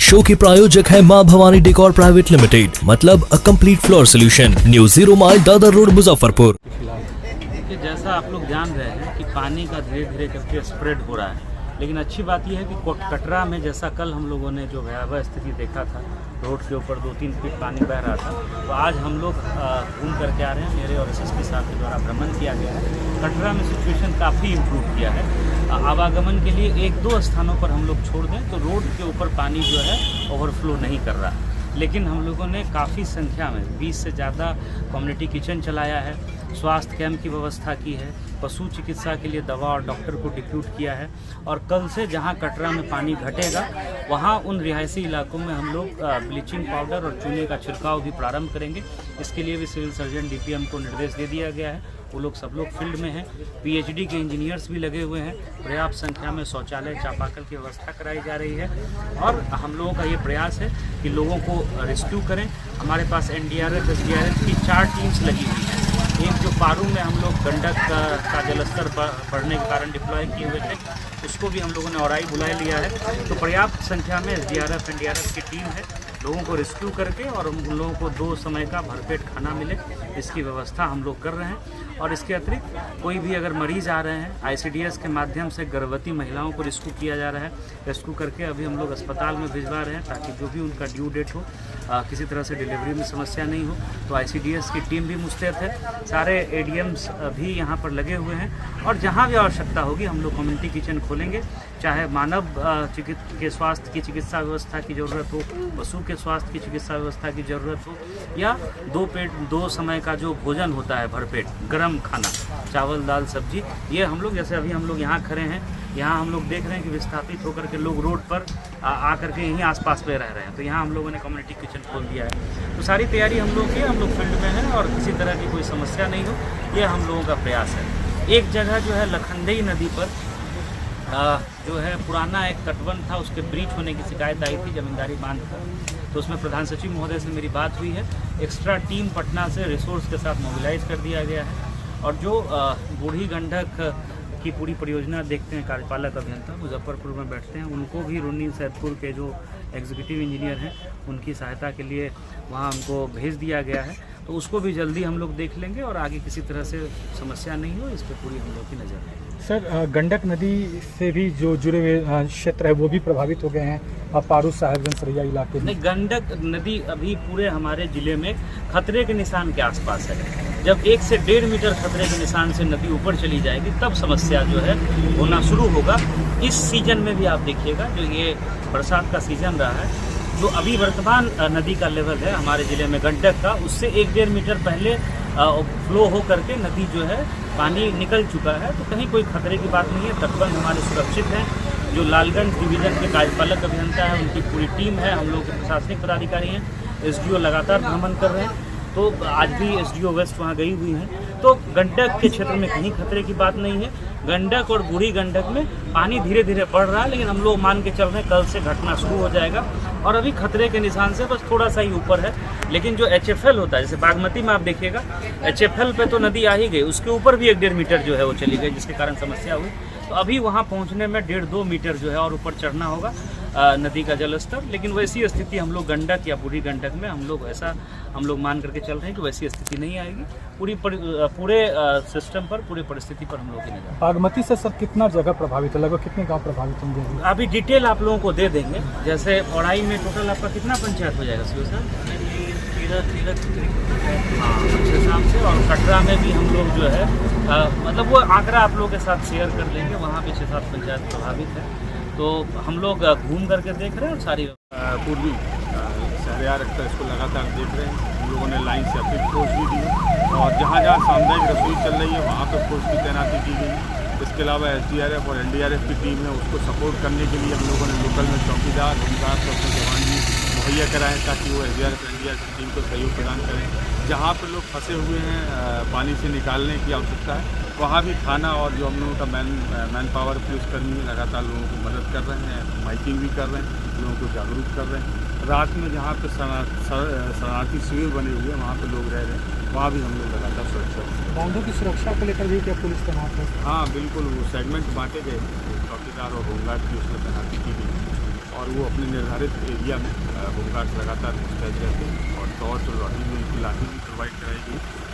Show के प्रायोजक है मां भवानी डेकोर प्राइवेट लिमिटेड, मतलब a complete floor solution, new 0 mile Dadar road Muzaffarpur. कि जैसा आप लोग जान रहे हैं कि पानी का धीरे धीरे करके स्प्रेड हो रहा है, लेकिन अच्छी बात यह है कि कटरा में जैसा कल हम लोगों ने जो भयावह स्थिति देखा था, रोड के ऊपर 2-3 फीट पानी बह रहा था, तो आज हम लोग घूम करके आ रहे हैं। मेरे और एसएसपी साहब के द्वारा भ्रमण किया गया है। कटरा में सिचुएशन काफ़ी इम्प्रूव किया है। आवागमन के लिए 1-2 स्थानों पर हम लोग छोड़ दें तो रोड के ऊपर पानी जो है ओवरफ्लो नहीं कर रहा, लेकिन हम लोगों ने काफ़ी संख्या में 20 से ज़्यादा कम्युनिटी किचन चलाया है, स्वास्थ्य कैंप की व्यवस्था की है, पशु चिकित्सा के लिए दवा और डॉक्टर को डिप्यूट किया है। और कल से जहां कटरा में पानी घटेगा वहां उन रिहायशी इलाकों में हम लोग ब्लीचिंग पाउडर और चूने का छिड़काव भी प्रारंभ करेंगे। इसके लिए भी सिविल सर्जन डीपीएम को निर्देश दे दिया गया है। वो लोग सब लोग फील्ड में हैं, पीएचडी के इंजीनियर्स भी लगे हुए हैं। पर्याप्त संख्या में शौचालय चापाकल की व्यवस्था कराई जा रही है और हम लोगों का ये प्रयास है कि लोगों को रेस्क्यू करें। हमारे पास एनडीआरएफ एसडीआरएफ की 4 टीम्स लगी हुई हैं। एक जो पारू में हम लोग गंडक का जलस्तर बढ़ने के कारण डिप्लॉय किए हुए थे, उसको भी हम लोगों ने औराई बुला लिया है। तो पर्याप्त संख्या में एसडीआरएफ एनडीआरएफ की टीम है। लोगों को रेस्क्यू करके और उन लोगों को 2 समय का भरपेट खाना मिले, इसकी व्यवस्था हम लोग कर रहे हैं। और इसके अतिरिक्त कोई भी अगर मरीज़ आ रहे हैं, आईसीडीएस के माध्यम से गर्भवती महिलाओं को रेस्क्यू किया जा रहा है। रेस्क्यू करके अभी हम लोग अस्पताल में भिजवा रहे हैं ताकि जो भी उनका ड्यू डेट हो, किसी तरह से डिलीवरी में समस्या नहीं हो। तो आईसीडीएस की टीम भी मुस्तैद है, सारे एडीएम्स भी यहाँ पर लगे हुए हैं। और जहाँ भी आवश्यकता होगी हम लोग कम्युनिटी किचन खोलेंगे, चाहे मानव के स्वास्थ्य की चिकित्सा व्यवस्था की ज़रूरत हो, पशु के स्वास्थ्य की चिकित्सा व्यवस्था की ज़रूरत हो, या 2 समय का जो भोजन होता है भरपेट गर्म खाना, चावल दाल सब्जी, ये हम लोग जैसे अभी हम लोग यहाँ खड़े हैं, यहाँ हम लोग देख रहे हैं कि विस्थापित होकर के लोग रोड पर आकर के यहीं आसपास में रह रहे हैं। तो यहाँ हम लोगों ने कम्युनिटी किचन खोल दिया है। तो सारी तैयारी हम लोग की, हम लोग फील्ड में हैं और किसी तरह की कोई समस्या नहीं हो, ये हम लोगों का प्रयास है। एक जगह जो है लखनदेई नदी पर जो है पुराना एक तटबंध था, उसके ब्रीच होने की शिकायत आई थी जमींदारी बांध पर। तो उसमें प्रधान सचिव महोदय से मेरी बात हुई है। एक्स्ट्रा टीम पटना से रिसोर्स के साथ मोबिलाइज कर दिया गया है। और जो बूढ़ी गंडक की पूरी परियोजना देखते हैं कार्यपालक अभियंता मुजफ्फरपुर में बैठते हैं, उनको भी रुन्नी सैदपुर के जो एग्जीक्यूटिव इंजीनियर हैं उनकी सहायता के लिए वहाँ उनको भेज दिया गया है। तो उसको भी जल्दी हम लोग देख लेंगे और आगे किसी तरह से समस्या नहीं हो, इस पर पूरी हम लोग की नज़र है। सर, गंडक नदी से भी जो जुड़े हुए क्षेत्र है वो भी प्रभावित हो गए हैं पारू साहेबगंज सरैया इलाके में? नहीं, गंडक नदी अभी पूरे हमारे ज़िले में खतरे के निशान के आसपास है। जब 1 से 1.5 मीटर खतरे के निशान से नदी ऊपर चली जाएगी तब समस्या जो है होना शुरू होगा। इस सीजन में भी आप देखिएगा, जो ये बरसात का सीजन रहा है, जो अभी वर्तमान नदी का लेवल है हमारे ज़िले में गंडक का, उससे 1-1.5 मीटर पहले फ्लो हो करके नदी जो है पानी निकल चुका है। तो कहीं कोई खतरे की बात नहीं है। तटबंध हमारे सुरक्षित हैं। जो लालगंज डिवीज़न के कार्यपालक अभियंता है उनकी पूरी टीम है, हम लोग के प्रशासनिक पदाधिकारी हैं, एसडीओ लगातार भ्रमण कर रहे हैं। तो आज भी एसडीओ वेस्ट वहाँ गई हुई हैं। तो गंडक के क्षेत्र में कहीं खतरे की बात नहीं है। गंडक और बूढ़ी गंडक में पानी धीरे धीरे बढ़ रहा है, लेकिन हम लोग मान के चल रहे हैं कल से घटना शुरू हो जाएगा। और अभी खतरे के निशान से बस थोड़ा सा ही ऊपर है। लेकिन जो एचएफएल होता है, जैसे बागमती में आप देखिएगा एचएफएल पे तो नदी आ ही गई, उसके ऊपर भी 1-1.5 मीटर जो है वो चली गई, जिसके कारण समस्या हुई। तो अभी वहाँ पहुँचने में 1.5-2 मीटर जो है और ऊपर चढ़ना होगा नदी का जलस्तर। लेकिन वैसी स्थिति हम लोग गंडक या बूढ़ी गंडक में हम लोग मान करके चल रहे हैं कि वैसी स्थिति नहीं आएगी। पूरे सिस्टम पर, पूरे परिस्थिति पर हम लोग की नजर। बागमती से सर कितना जगह प्रभावित है, लगभग कितने गांव प्रभावित होंगे? अभी डिटेल आप लोगों को दे देंगे। जैसे औराई में टोटल आपका कितना पंचायत हो जाएगा सीओ साहब? 13 से। और कटरा में भी हम लोग जो है मतलब वो आंकड़ा आप लोगों के साथ शेयर कर देंगे। वहाँ भी 6-7 पंचायत प्रभावित है। तो हम लोग घूम करके देख रहे हैं और सारी पूर्वी शहरियार इसको लगातार देख रहे हैं। हम लोगों ने लाइन से अतिरिक्त फोर्स भी दी है और जहाँ जहाँ सामुदायिक रसोई चल रही है वहाँ पर फोर्स की तैनाती की गई है। इसके अलावा एसडीआरएफ और एनडीआरएफ की टीम है, उसको सपोर्ट करने के लिए हम लोगों ने लोकल में चौकीदार होमगार्ड और अपने जवान भी मुहैया कराएँ ताकि वो एसडीआरएफ एनडीआरएफ की टीम को सहयोग प्रदान करें। जहाँ पर लोग फंसे हुए हैं पानी से निकालने की आवश्यकता है, वहाँ भी थाना और जो हम लोगों का मैन पावर पुलिसकर्मी लगातार लोगों को मदद कर रहे हैं, माइकिंग भी कर रहे हैं, लोगों को जागरूक कर रहे हैं। रात में जहाँ पे शरणार्थी शिविर बने हुए हैं वहाँ पे लोग रह रहे हैं, वहाँ भी हम लोग लगातार सुरक्षा। बांधों की सुरक्षा को लेकर भी क्या पुलिस तैनात है? हाँ बिल्कुल, वो सेगमेंट बांटे गए, चौकीदार और होमगार्ड की उसमें तैनाती की गई और वो अपने निर्धारित एरिया में होमगार्ड्स लगातार मुस्तैद रहते हैं और टॉर्च और लाठी भी प्रोवाइड कराई गई।